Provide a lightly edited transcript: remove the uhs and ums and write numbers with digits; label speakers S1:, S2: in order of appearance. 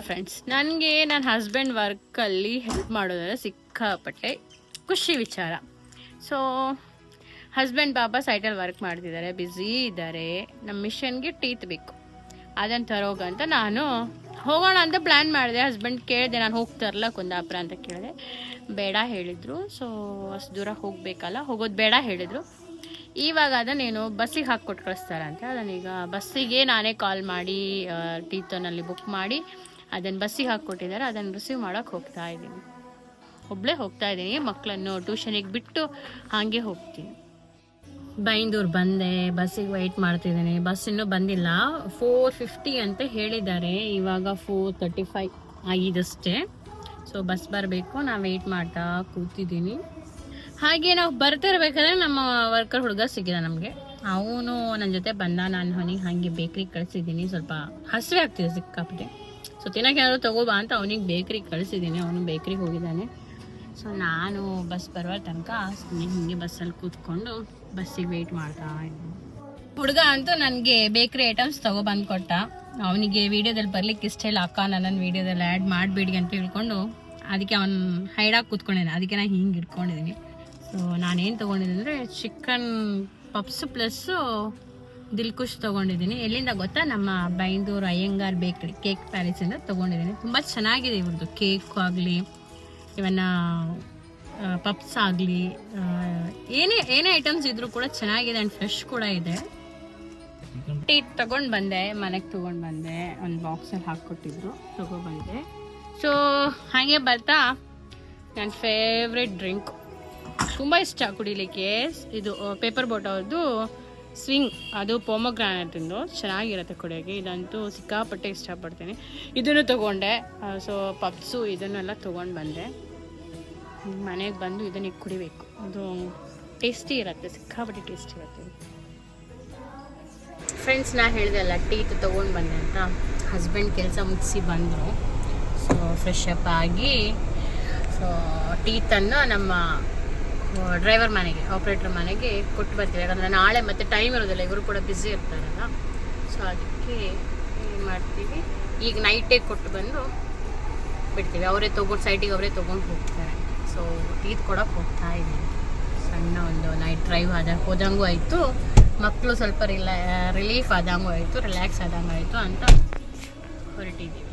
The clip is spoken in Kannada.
S1: ಫ್ರೆಂಡ್ಸ್, ನನಗೆ ನನ್ನ ಹಸ್ಬೆಂಡ್ ವರ್ಕಲ್ಲಿ ಹೆಲ್ಪ್ ಮಾಡೋದ್ರೆ ಸಿಕ್ಕಾಪಟ್ಟೆ ಖುಷಿ ವಿಚಾರ. ಸೊ ಹಸ್ಬೆಂಡ್ ಪಾಪ ಸೈಟಲ್ಲಿ ವರ್ಕ್ ಮಾಡ್ತಿದ್ದಾರೆ, ಬ್ಯುಸಿ ಇದ್ದಾರೆ. ನಮ್ಮ ಮಿಷನ್ಗೆ ಟೀತ್ ಬೇಕು, ಅದನ್ನು ತರೋಗಂತ ನಾನು ಹೋಗೋಣ ಅಂತ ಪ್ಲ್ಯಾನ್ ಮಾಡಿದೆ. ಹಸ್ಬೆಂಡ್ ಕೇಳಿದೆ, ನಾನು ಹೋಗ್ತಾರಲ್ಲ ಕುಂದಾಪುರ ಅಂತ ಕೇಳಿದೆ. ಬೇಡ ಹೇಳಿದರು. ಸೊ ಅಷ್ಟು ದೂರ ಹೋಗಬೇಕಲ್ಲ, ಹೋಗೋದು ಬೇಡ ಹೇಳಿದರು. ಇವಾಗ ಅದನ್ನೇನು ಬಸ್ಸಿಗೆ ಹಾಕ್ಕೊಟ್ಟು ಕಳಿಸ್ತಾರಂತೆ. ಅದನ್ನೀಗ ಬಸ್ಸಿಗೆ ನಾನೇ ಕಾಲ್ ಮಾಡಿ ಟೀತನಲ್ಲಿ ಬುಕ್ ಮಾಡಿ ಅದನ್ನು ಬಸ್ಸಿಗೆ ಹಾಕ್ಕೊಟ್ಟಿದ್ದಾರೆ. ಅದನ್ನು ರಿಸೀವ್ ಮಾಡೋಕ್ಕೆ ಹೋಗ್ತಾ ಇದ್ದೀನಿ. ಒಬ್ಬಳೇ ಹೋಗ್ತಾ ಇದ್ದೀನಿ, ಮಕ್ಕಳನ್ನು ಟ್ಯೂಷನಿಗೆ ಬಿಟ್ಟು ಹಾಗೆ ಹೋಗ್ತೀನಿ. ಬೈಂದೂರು ಬಂದೆ, ಬಸ್ಸಿಗೆ ವೆಯ್ಟ್ ಮಾಡ್ತಿದ್ದೀನಿ. ಬಸ್ ಇನ್ನೂ ಬಂದಿಲ್ಲ. 4:50 ಅಂತ ಹೇಳಿದ್ದಾರೆ, ಇವಾಗ 4:35 ಆಗಿದಷ್ಟೇ. ಸೊ ಬಸ್ ಬರಬೇಕು, ನಾನು ವೆಯ್ಟ್ ಮಾಡ್ತಾ ಕೂತಿದ್ದೀನಿ. ಹಾಗೆ ನಾವು ಬರ್ತಿರ್ಬೇಕಾದ್ರೆ ನಮ್ಮ ವರ್ಕರ್ ಹುಡುಗ ಸಿಕ್ಕಿದ ನಮಗೆ. ಅವನು ನನ್ನ ಜೊತೆ ಬಂದ. ನಾನು ಅವನಿಗೆ ಹಾಗೆ ಬೇಕ್ರಿಗೆ ಕಳಿಸಿದ್ದೀನಿ. ಸ್ವಲ್ಪ ಹಸಿವೆ ಆಗ್ತಿದೆ ಸಿಕ್ಕಾಪಟ್ಟೆ. ಸೊ ತಿನ್ನೋಕೆ ಏನಾದರೂ ತಗೋಬಾ ಅಂತ ಅವನಿಗೆ ಬೇಕ್ರಿಗೆ ಕಳಿಸಿದ್ದೀನಿ. ಅವನು ಬೇಕ್ರಿಗೆ ಹೋಗಿದ್ದಾನೆ. ಸೊ ನಾನು ಬಸ್ ಬರುವ ತನಕ ಹೀಗೆ ಬಸ್ಸಲ್ಲಿ ಕೂತ್ಕೊಂಡು ಬಸ್ಸಿಗೆ ವೆಯ್ಟ್ ಮಾಡ್ತಾ ಇದ್ದೀನಿ. ಹುಡುಗ ಅಂತೂ ನನಗೆ ಬೇಕ್ರಿ ಐಟಮ್ಸ್ ತೊಗೊಬಂದು ಕೊಟ್ಟ. ಅವನಿಗೆ ವೀಡಿಯೋದಲ್ಲಿ ಬರ್ಲಿಕ್ಕೆ ಇಷ್ಟ ಇಲ್ಲ, ಅಕ್ಕ ನನ್ನ ವೀಡಿಯೋದಲ್ಲಿ ಆ್ಯಡ್ ಮಾಡಬೇಡಿ ಅಂತ ಹೇಳ್ಕೊಂಡು ಅದಕ್ಕೆ ಅವನು ಹೈಡಾಗಿ ಕೂತ್ಕೊಂಡಿದ್ದಾನೆ. ಅದಕ್ಕೆ ನಾನು ಹಿಂಗೆ ಇಟ್ಕೊಂಡಿದ್ದೀನಿ. ಸೊ ನಾನೇನು ತೊಗೊಂಡಿದ್ದೀನಿ ಅಂದರೆ ಚಿಕನ್ ಪಪ್ಸು ಪ್ಲಸ್ಸು ದಿಲ್ಕುಶ್ ತೊಗೊಂಡಿದ್ದೀನಿ. ಎಲ್ಲಿಂದ ಗೊತ್ತಾ, ನಮ್ಮ ಬೈಂದೂರು ಅಯ್ಯಂಗಾರ್ ಬೇಕ್ರಿ ಕೇಕ್ ಪ್ಯಾಲೇಸಿಂದ ತೊಗೊಂಡಿದ್ದೀನಿ. ತುಂಬ ಚೆನ್ನಾಗಿದೆ ಇವ್ರದ್ದು ಕೇಕ್ ಆಗಲಿ, ಇವನ್ನ ಪಪ್ಸ್ ಆಗಲಿ, ಏನೇ ಐಟಮ್ಸ್ ಇದ್ರೂ ಕೂಡ ಚೆನ್ನಾಗಿದೆ ಆ್ಯಂಡ್ ಫ್ರೆಶ್ ಕೂಡ ಇದೆ. ಟೀ ತೊಗೊಂಡು ಬಂದೆ, ಮನೆಗೆ ತೊಗೊಂಡು ಬಂದೆ. ಒಂದು ಬಾಕ್ಸಲ್ಲಿ ಹಾಕ್ಕೊಟ್ಟಿದ್ರು, ತೊಗೊಬಂದೆ. ಸೊ ಹಾಗೆ ಬರ್ತಾ ನನ್ನ ಫೇವ್ರೆಟ್ ಡ್ರಿಂಕ್, ತುಂಬ ಇಷ್ಟ ಕುಡಿಲಿಕ್ಕೆ, ಇದು ಪೇಪರ್ ಬೋಟ್ ಅವ್ರದ್ದು ಸ್ವಿಂಗ್. ಅದು ಪೊಮೊಗ್ರಾನೇಟಿಂದು ಚೆನ್ನಾಗಿರುತ್ತೆ ಕುಡಿಯೋಕ್ಕೆ. ಇದಂತೂ ಸಿಕ್ಕಾಪಟ್ಟೆ ಇಷ್ಟಪಡ್ತೀನಿ. ಇದನ್ನು ತೊಗೊಂಡೆ. ಸೊ ಪಪ್ಸು ಇದನ್ನೆಲ್ಲ ತೊಗೊಂಡು ಬಂದೆ. ಮನೆಗೆ ಬಂದು ಇದನ್ನ ಕುಡಿಬೇಕು. ಅದು ಟೇಸ್ಟಿ ಇರುತ್ತೆ, ಸಿಕ್ಕಾಪಟ್ಟೆ ಟೇಸ್ಟಿ ಇರುತ್ತೆ. ಫ್ರೆಂಡ್ಸ್, ನಾ ಹೇಳಿದೆ ಅಲ್ಲ ಟೀತ್ ತೊಗೊಂಡು ಬಂದೆ ಅಂತ. ಹಸ್ಬೆಂಡ್ ಕೆಲಸ ಮುಗಿಸಿ ಬಂದರು. ಸೊ ಫ್ರೆಶ್ ಅಪ್ ಆಗಿ ಸೊ ಟೀತನ್ನು ನಮ್ಮ ಡ್ರೈವರ್ ಮನೆಗೆ, ಆಪ್ರೇಟರ್ ಮನೆಗೆ ಕೊಟ್ಟು ಬರ್ತೀವಿ. ಯಾಕಂದರೆ ನಾಳೆ ಮತ್ತೆ ಟೈಮ್ ಇರೋದಿಲ್ಲ, ಇವರು ಕೂಡ ಬ್ಯುಸಿ ಇರ್ತಾರಲ್ಲ. ಸೊ ಅದಕ್ಕೆ ಏನು ಮಾಡ್ತೀವಿ, ಈಗ ನೈಟೇ ಕೊಟ್ಟು ಬಂದು ಬಿಡ್ತೀವಿ. ಅವರೇ ತೊಗೊಂಡು ಸೈಟಿಗೆ ಅವರೇ ತೊಗೊಂಡು ಹೋಗ್ತಾರೆ. ಸೊ ಟೀತ್ ಕೊಡೋಕೆ ಹೋಗ್ತಾ ಇದ್ದೀನಿ. ಸಣ್ಣ ಒಂದು ನೈಟ್ ಡ್ರೈವ್ ಹೋದಂಗೂ ಆಯಿತು, ಮಕ್ಕಳು ಸ್ವಲ್ಪ ರಿಲೀಫ್ ಆದಂಗೂ ಆಯಿತು, ರಿಲ್ಯಾಕ್ಸ್ ಆದಂಗೂ ಆಯಿತು ಅಂತ ಹೊರಟಿದ್ದೀವಿ.